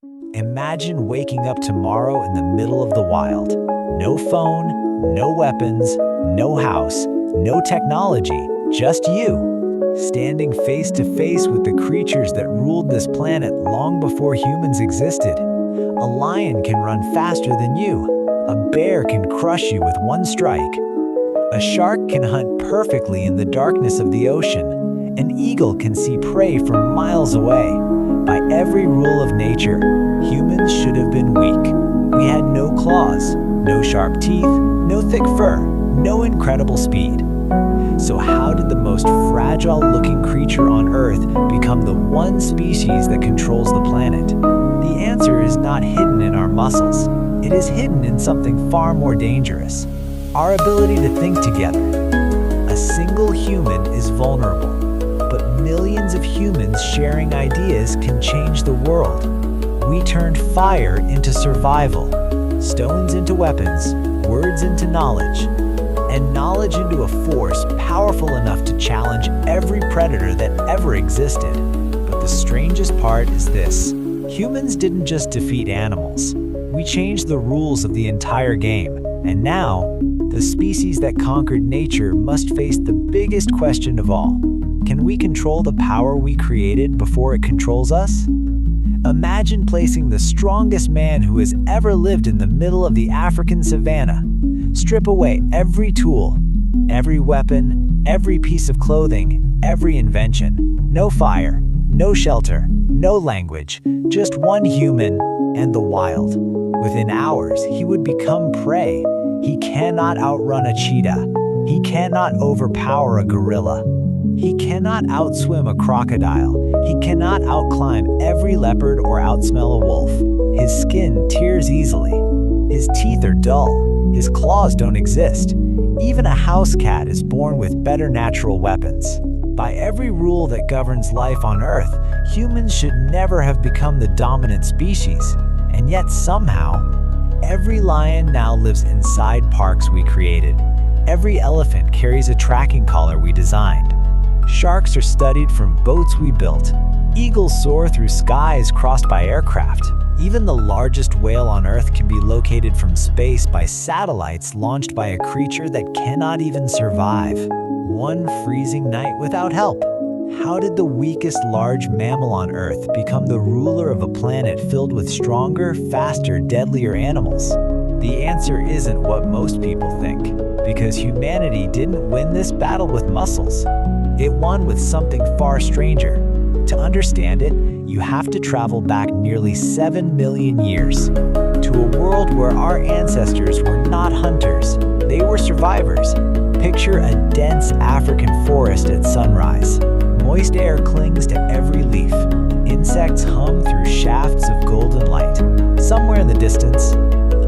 Imagine waking up tomorrow in the middle of the wild. No phone, no weapons, no house, no technology, just you. Standing face to face with the creatures that ruled this planet long before humans existed. A lion can run faster than you. A bear can crush you with one strike. A shark can hunt perfectly in the darkness of the ocean. An eagle can see prey from miles away. By every rule of nature, humans should have been weak. We had no claws, no sharp teeth, no thick fur, no incredible speed. So how did the most fragile-looking creature on Earth become the one species that controls the planet? The answer is not hidden in our muscles. It is hidden in something far more dangerous: our ability to think together. A single human is vulnerable, but millions of humans sharing ideas can change the world. We turned fire into survival, stones into weapons, words into knowledge, and knowledge into a force powerful enough to challenge every predator that ever existed. But the strangest part is this: humans didn't just defeat animals. We changed the rules of the entire game, and now, the species that conquered nature must face the biggest question of all. Can we control the power we created before it controls us? Imagine placing the strongest man who has ever lived in the middle of the African savanna. Strip away every tool, every weapon, every piece of clothing, every invention. No fire, no shelter, no language, just one human and the wild. Within hours, he would become prey. He cannot outrun a cheetah. He cannot overpower a gorilla. He cannot outswim a crocodile. He cannot outclimb every leopard or outsmell a wolf. His skin tears easily. His teeth are dull. His claws don't exist. Even a house cat is born with better natural weapons. By every rule that governs life on Earth, humans should never have become the dominant species. And yet somehow, every lion now lives inside parks we created. Every elephant carries a tracking collar we designed. Sharks are studied from boats we built. Eagles soar through skies crossed by aircraft. Even the largest whale on Earth can be located from space by satellites launched by a creature that cannot even survive one freezing night without help. How did the weakest large mammal on Earth become the ruler of a planet filled with stronger, faster, deadlier animals? The answer isn't what most people think, because humanity didn't win this battle with muscles. It won with something far stranger. To understand it, you have to travel back nearly 7 million years to a world where our ancestors were not hunters, they were survivors. Picture a dense African forest at sunrise. Moist air clings to every leaf. Insects hum through shafts of golden light. Somewhere in the distance,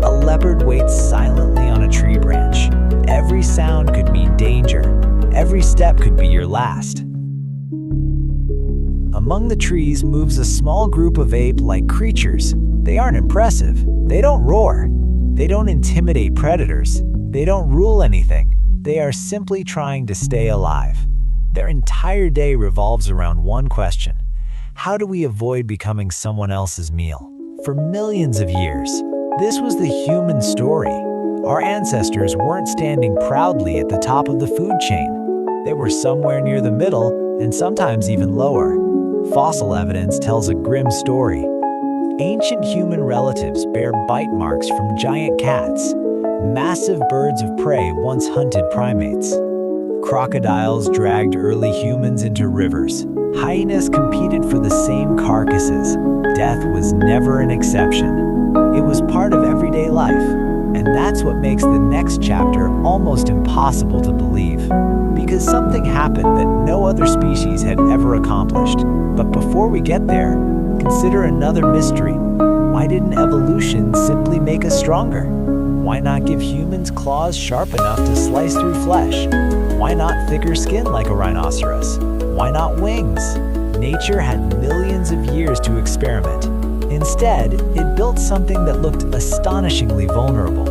a leopard waits silently on a tree branch. Every sound could mean danger. Every step could be your last. Among the trees moves a small group of ape-like creatures. They aren't impressive. They don't roar. They don't intimidate predators. They don't rule anything. They are simply trying to stay alive. Their entire day revolves around one question: how do we avoid becoming someone else's meal? For millions of years, this was the human story. Our ancestors weren't standing proudly at the top of the food chain. They were somewhere near the middle, and sometimes even lower. Fossil evidence tells a grim story. Ancient human relatives bear bite marks from giant cats. Massive birds of prey once hunted primates. Crocodiles dragged early humans into rivers. Hyenas competed for the same carcasses. Death was never an exception. It was part of everyday life. And that's what makes the next chapter almost impossible to believe. Because something happened that no other species had ever accomplished. But before we get there, consider another mystery. Why didn't evolution simply make us stronger? Why not give humans claws sharp enough to slice through flesh? Why not thicker skin like a rhinoceros? Why not wings? Nature had millions of years to experiment. Instead, it built something that looked astonishingly vulnerable.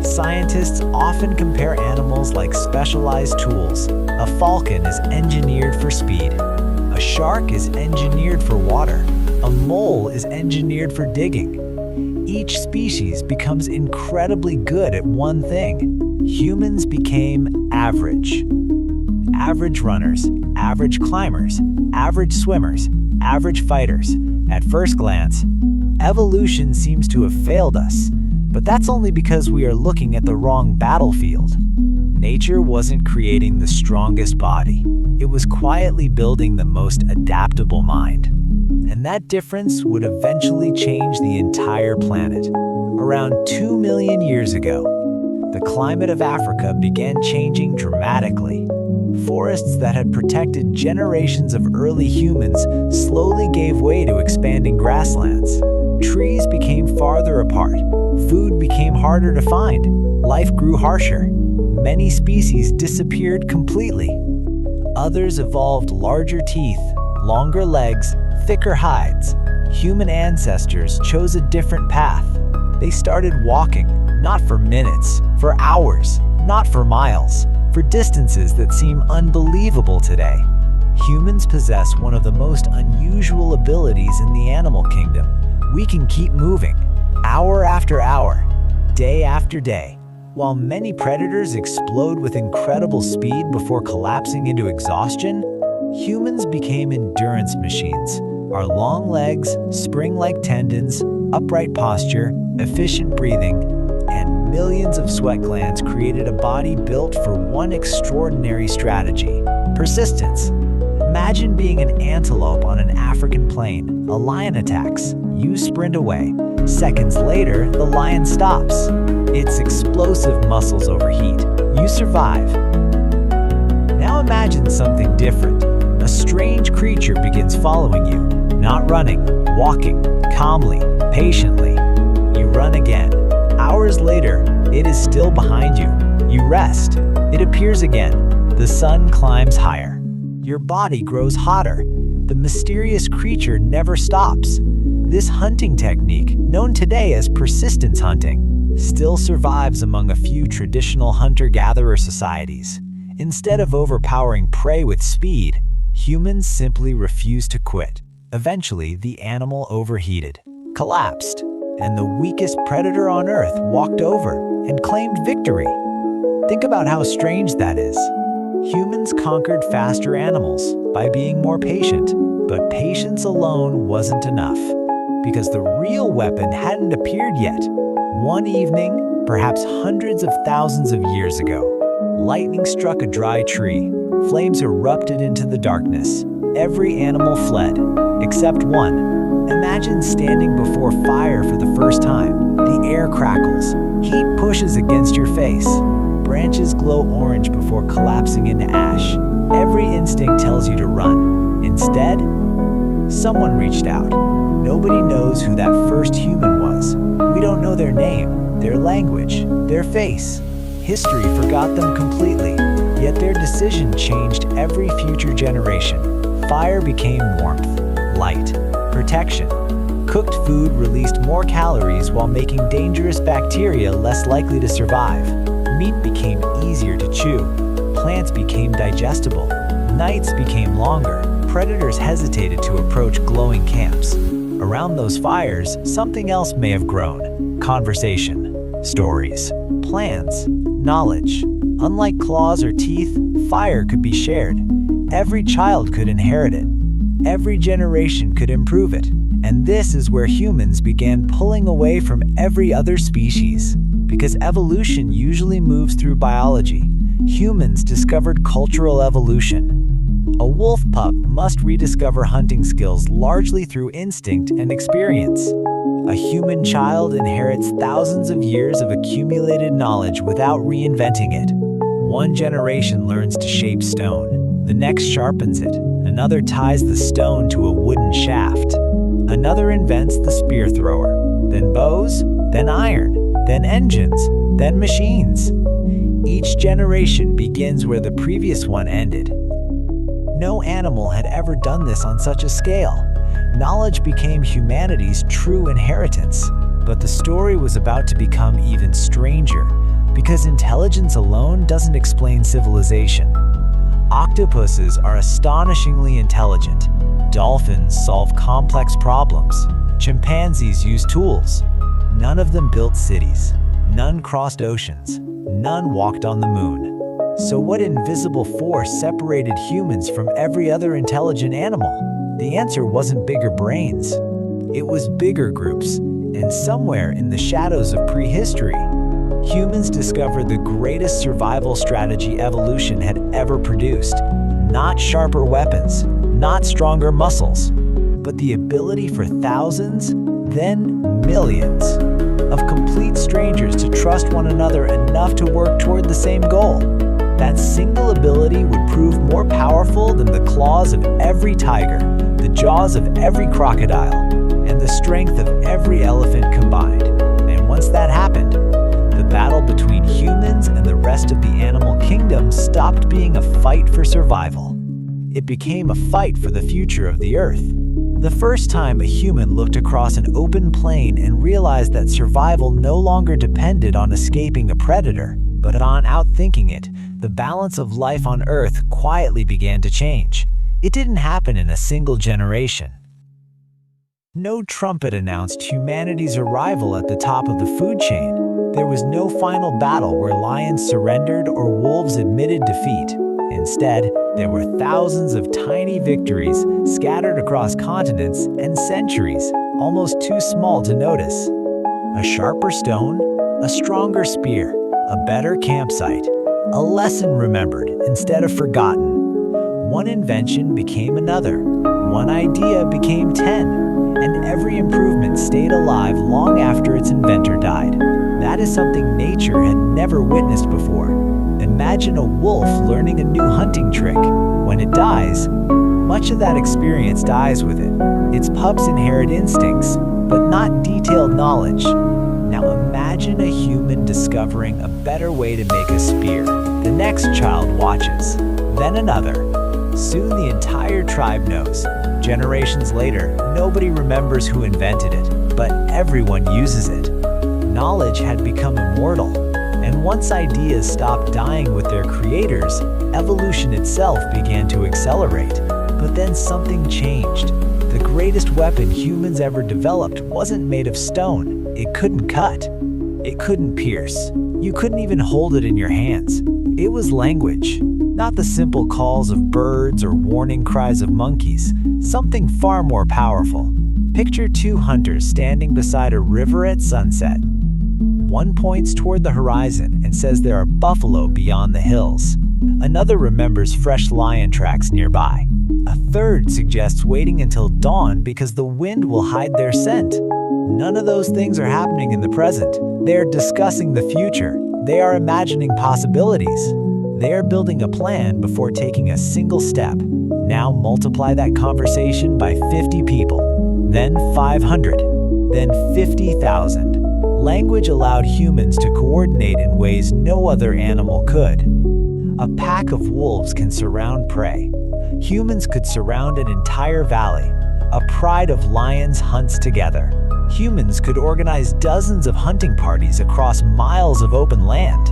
Scientists often compare animals like specialized tools. A falcon is engineered for speed. A shark is engineered for water. A mole is engineered for digging. Each species becomes incredibly good at one thing. Humans became average. Average runners, average climbers, average swimmers, average fighters. At first glance, evolution seems to have failed us, but that's only because we are looking at the wrong battlefield. Nature wasn't creating the strongest body. It was quietly building the most adaptable mind. And that difference would eventually change the entire planet. Around 2 million years ago, the climate of Africa began changing dramatically. Forests that had protected generations of early humans slowly gave way to expanding grasslands. Trees became farther apart. Food became harder to find. Life grew harsher. Many species disappeared completely. Others evolved larger teeth, longer legs, thicker hides. Human ancestors chose a different path. They started walking, not for minutes, for hours, not for miles, for distances that seem unbelievable today. Humans possess one of the most unusual abilities in the animal kingdom. We can keep moving, hour after hour, day after day. While many predators explode with incredible speed before collapsing into exhaustion, humans became endurance machines. Our long legs, spring-like tendons, upright posture, efficient breathing, and millions of sweat glands created a body built for one extraordinary strategy: persistence. Imagine being an antelope on an African plain. A lion attacks. You sprint away. Seconds later, the lion stops. Its explosive muscles overheat. You survive. Now imagine something different. A strange creature begins following you. Not running, walking, calmly, patiently. You run again. Hours later, it is still behind you. You rest. It appears again. The sun climbs higher. Your body grows hotter. The mysterious creature never stops. This hunting technique, known today as persistence hunting, still survives among a few traditional hunter-gatherer societies. Instead of overpowering prey with speed, humans simply refused to quit. Eventually, the animal overheated, collapsed, and the weakest predator on Earth walked over and claimed victory. Think about how strange that is. Humans conquered faster animals by being more patient, but patience alone wasn't enough, because the real weapon hadn't appeared yet. One evening, perhaps hundreds of thousands of years ago, lightning struck a dry tree. Flames erupted into the darkness. Every animal fled, except one. Imagine standing before fire for the first time. The air crackles. Heat pushes against your face. Branches glow orange before collapsing into ash. Every instinct tells you to run. Instead, someone reached out. Nobody knows who that first human was. We don't know their name, their language, their face. History forgot them completely, yet their decision changed every future generation. Fire became warmth, light, protection. Cooked food released more calories while making dangerous bacteria less likely to survive. Meat became easier to chew. Plants became digestible. Nights became longer. Predators hesitated to approach glowing camps. Around those fires, something else may have grown. Conversation, stories, plans, knowledge. Unlike claws or teeth, fire could be shared. Every child could inherit it. Every generation could improve it. And this is where humans began pulling away from every other species. Because evolution usually moves through biology, humans discovered cultural evolution. A wolf pup must rediscover hunting skills largely through instinct and experience. A human child inherits thousands of years of accumulated knowledge without reinventing it. One generation learns to shape stone. The next sharpens it. Another ties the stone to a wooden shaft. Another invents the spear thrower. Then bows, then iron, then engines, then machines. Each generation begins where the previous one ended. No animal had ever done this on such a scale. Knowledge became humanity's true inheritance. But the story was about to become even stranger, because intelligence alone doesn't explain civilization. Octopuses are astonishingly intelligent. Dolphins solve complex problems. Chimpanzees use tools. None of them built cities. None crossed oceans. None walked on the moon. So what invisible force separated humans from every other intelligent animal? The answer wasn't bigger brains. It was bigger groups, and somewhere in the shadows of prehistory, humans discovered the greatest survival strategy evolution had ever produced. Not sharper weapons, not stronger muscles, but the ability for thousands, then millions, of complete strangers to trust one another enough to work toward the same goal. That single ability would prove more powerful than the claws of every tiger, the jaws of every crocodile, and the strength of every elephant combined. And once that happened, the battle between humans and the rest of the animal kingdom stopped being a fight for survival. It became a fight for the future of the Earth. The first time a human looked across an open plain and realized that survival no longer depended on escaping a predator, but on outthinking it, the balance of life on Earth quietly began to change. It didn't happen in a single generation. No trumpet announced humanity's arrival at the top of the food chain. There was no final battle where lions surrendered or wolves admitted defeat. Instead, there were thousands of tiny victories scattered across continents and centuries, almost too small to notice. A sharper stone, a stronger spear, a better campsite, a lesson remembered instead of forgotten. One invention became another, one idea became 10, and every improvement stayed alive long after its inventor died. That is something nature had never witnessed before. Imagine a wolf learning a new hunting trick. When it dies, much of that experience dies with it. Its pups inherit instincts, but not detailed knowledge. Now imagine a human discovering a better way to make a spear. The next child watches, then another. Soon the entire tribe knows. Generations later, nobody remembers who invented it, but everyone uses it. Knowledge had become immortal. And once ideas stopped dying with their creators, evolution itself began to accelerate. But then something changed. The greatest weapon humans ever developed wasn't made of stone. It couldn't cut. It couldn't pierce. You couldn't even hold it in your hands. It was language. Not the simple calls of birds or warning cries of monkeys. Something far more powerful. Picture two hunters standing beside a river at sunset. One points toward the horizon and says there are buffalo beyond the hills. Another remembers fresh lion tracks nearby. A third suggests waiting until dawn because the wind will hide their scent. None of those things are happening in the present. They are discussing the future. They are imagining possibilities. They are building a plan before taking a single step. Now multiply that conversation by 50 people, then 500, then 50,000. Language allowed humans to coordinate in ways no other animal could. A pack of wolves can surround prey. Humans could surround an entire valley. A pride of lions hunts together. Humans could organize dozens of hunting parties across miles of open land.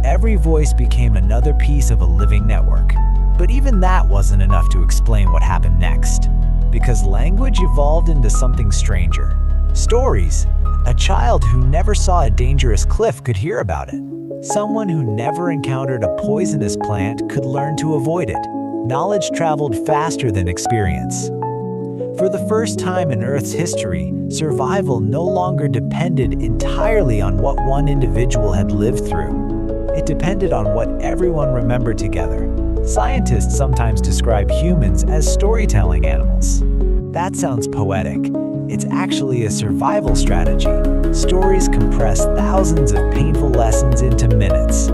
Every voice became another piece of a living network. But even that wasn't enough to explain what happened next. Because language evolved into something stranger. Stories. A child who never saw a dangerous cliff could hear about it. Someone who never encountered a poisonous plant could learn to avoid it. Knowledge traveled faster than experience. For the first time in Earth's history, survival no longer depended entirely on what one individual had lived through. It depended on what everyone remembered together. Scientists sometimes describe humans as storytelling animals. That sounds poetic. It's actually a survival strategy. Stories compress thousands of painful lessons into minutes.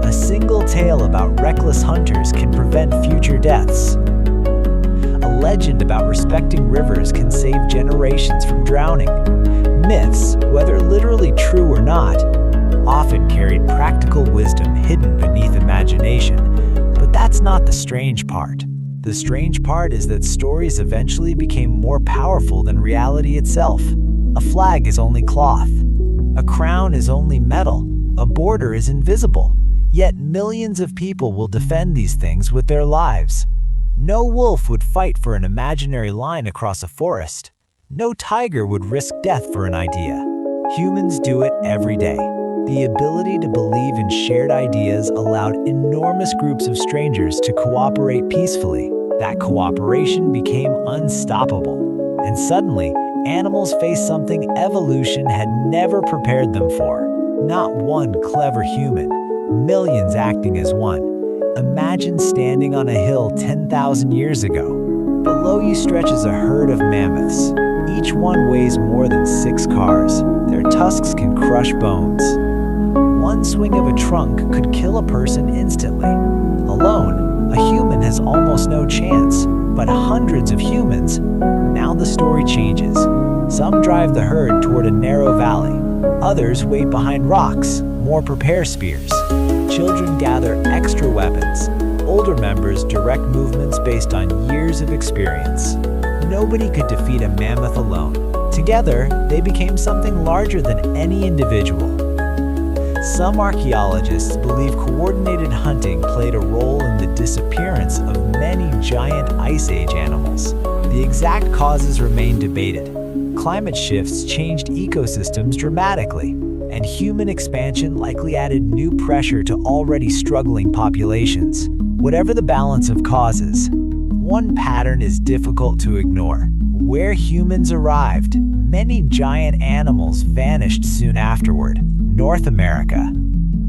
A single tale about reckless hunters can prevent future deaths. A legend about respecting rivers can save generations from drowning. Myths, whether literally true or not, often carried practical wisdom hidden beneath imagination. But that's not the strange part. The strange part is that stories eventually became more powerful than reality itself. A flag is only cloth. A crown is only metal. A border is invisible. Yet millions of people will defend these things with their lives. No wolf would fight for an imaginary line across a forest. No tiger would risk death for an idea. Humans do it every day. The ability to believe in shared ideas allowed enormous groups of strangers to cooperate peacefully. That cooperation became unstoppable. And suddenly, animals faced something evolution had never prepared them for. Not one clever human, millions acting as one. Imagine standing on a hill 10,000 years ago. Below you stretches a herd of mammoths. Each one weighs more than 6 cars. Their tusks can crush bones. One swing of a trunk could kill a person instantly. Alone, a human has almost no chance, but hundreds of humans. Now the story changes. Some drive the herd toward a narrow valley. Others wait behind rocks, more prepare spears. Children gather extra weapons. Older members direct movements based on years of experience. Nobody could defeat a mammoth alone. Together, they became something larger than any individual. Some archaeologists believe coordinated hunting played a role in the disappearance of many giant Ice Age animals. The exact causes remain debated. Climate shifts changed ecosystems dramatically, and human expansion likely added new pressure to already struggling populations. Whatever the balance of causes, one pattern is difficult to ignore. Where humans arrived, many giant animals vanished soon afterward. North America,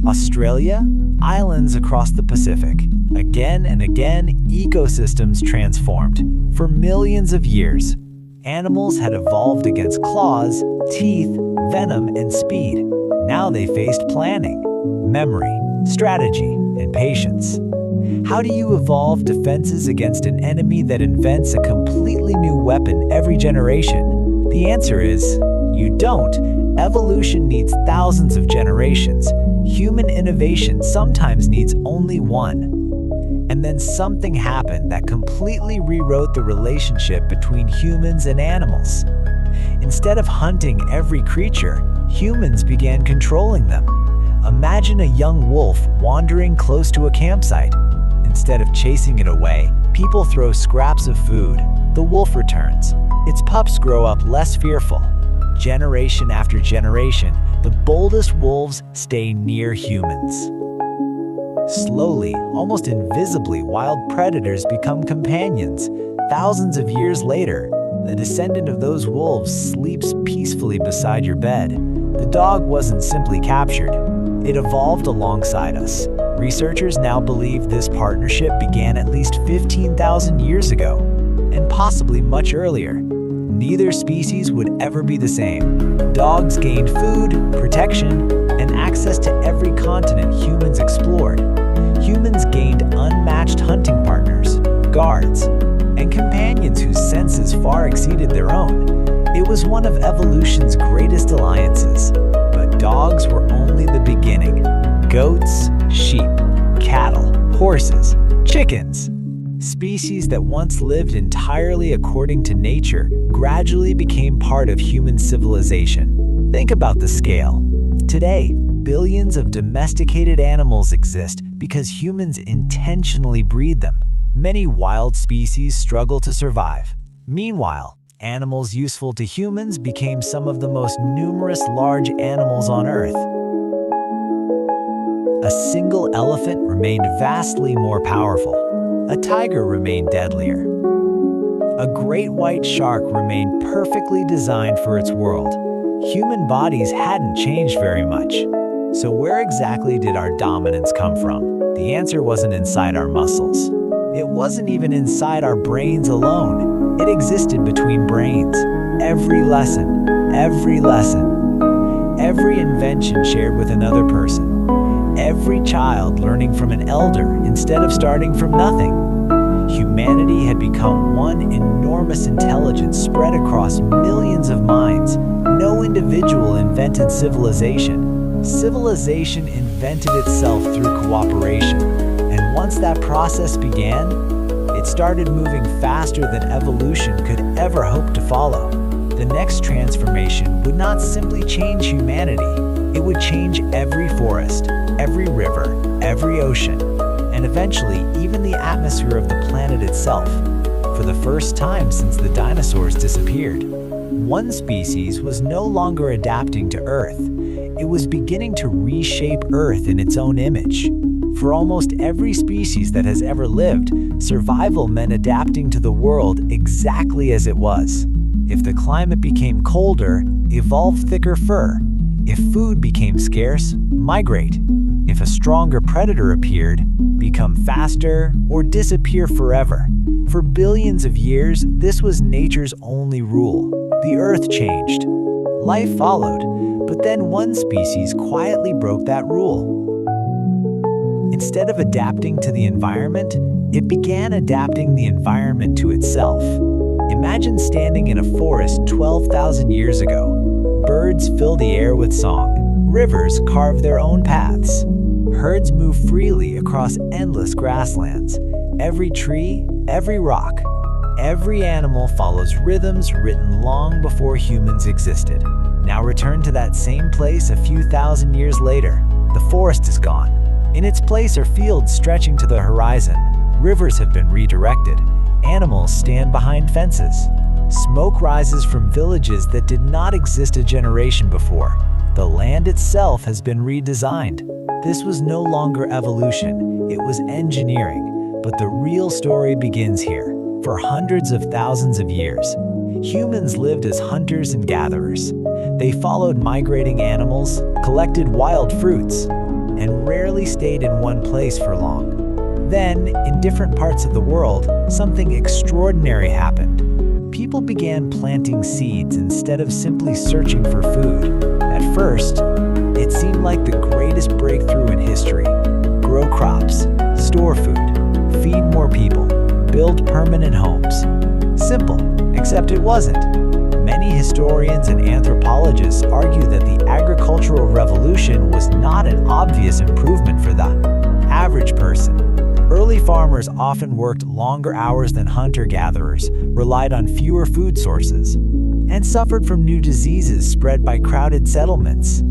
Australia, islands across the Pacific. Again and again, ecosystems transformed. For millions of years, animals had evolved against claws, teeth, venom, and speed. Now they faced planning, memory, strategy, and patience. How do you evolve defenses against an enemy that invents a completely new weapon every generation? The answer is, you don't. Evolution needs thousands of generations. Human innovation sometimes needs only one. And then something happened that completely rewrote the relationship between humans and animals. Instead of hunting every creature, humans began controlling them. Imagine a young wolf wandering close to a campsite. Instead of chasing it away, people throw scraps of food. The wolf returns. Its pups grow up less fearful. Generation after generation, the boldest wolves stay near humans. Slowly, almost invisibly, wild predators become companions. Thousands of years later, the descendant of those wolves sleeps peacefully beside your bed. The dog wasn't simply captured. It evolved alongside us. Researchers now believe this partnership began at least 15,000 years ago, and possibly much earlier. Neither species would ever be the same. Dogs gained food, protection, and access to every continent humans explored. Humans gained unmatched hunting partners, guards, and companions whose senses far exceeded their own. It was one of evolution's greatest alliances. But dogs were only the beginning. Goats, sheep, cattle, horses, chickens. Species that once lived entirely according to nature gradually became part of human civilization. Think about the scale. Today, billions of domesticated animals exist because humans intentionally breed them. Many wild species struggle to survive. Meanwhile, animals useful to humans became some of the most numerous large animals on Earth. A single elephant remained vastly more powerful. A tiger remained deadlier. A great white shark remained perfectly designed for its world. Human bodies hadn't changed very much. So where exactly did our dominance come from? The answer wasn't inside our muscles. It wasn't even inside our brains alone. It existed between brains. Every lesson, every invention shared with another person. Every child learning from an elder instead of starting from nothing. Humanity had become one enormous intelligence spread across millions of minds. No individual invented civilization. Civilization invented itself through cooperation. And once that process began, it started moving faster than evolution could ever hope to follow. The next transformation would not simply change humanity. It would change every forest, every river, every ocean. and eventually even the atmosphere of the planet itself. For the first time since the dinosaurs disappeared, one species was no longer adapting to Earth. It was beginning to reshape Earth in its own image. For almost every species that has ever lived, survival meant adapting to the world exactly as it was. If the climate became colder, evolve thicker fur. If food became scarce, migrate. If a stronger predator appeared, become faster or disappear forever. For billions of years, this was nature's only rule. The Earth changed. Life followed, but then one species quietly broke that rule. Instead of adapting to the environment, it began adapting the environment to itself. Imagine standing in a forest 12,000 years ago. Birds fill the air with song. Rivers carve their own paths. Herds move freely across endless grasslands. Every tree, every rock, every animal follows rhythms written long before humans existed. Now return to that same place a few thousand years later. The forest is gone. In its place are fields stretching to the horizon. Rivers have been redirected. Animals stand behind fences. Smoke rises from villages that did not exist a generation before. The land itself has been redesigned. This was no longer evolution, it was engineering. But the real story begins here. For hundreds of thousands of years, humans lived as hunters and gatherers. They followed migrating animals, collected wild fruits, and rarely stayed in one place for long. Then, in different parts of the world, something extraordinary happened. People began planting seeds instead of simply searching for food. At first, it seemed like the greatest breakthrough in history. Grow crops, store food, feed more people, build permanent homes. Simple, except it wasn't. Many historians and anthropologists argue that the agricultural revolution was not an obvious improvement for the average person. Early farmers often worked longer hours than hunter-gatherers, relied on fewer food sources, and suffered from new diseases spread by crowded settlements.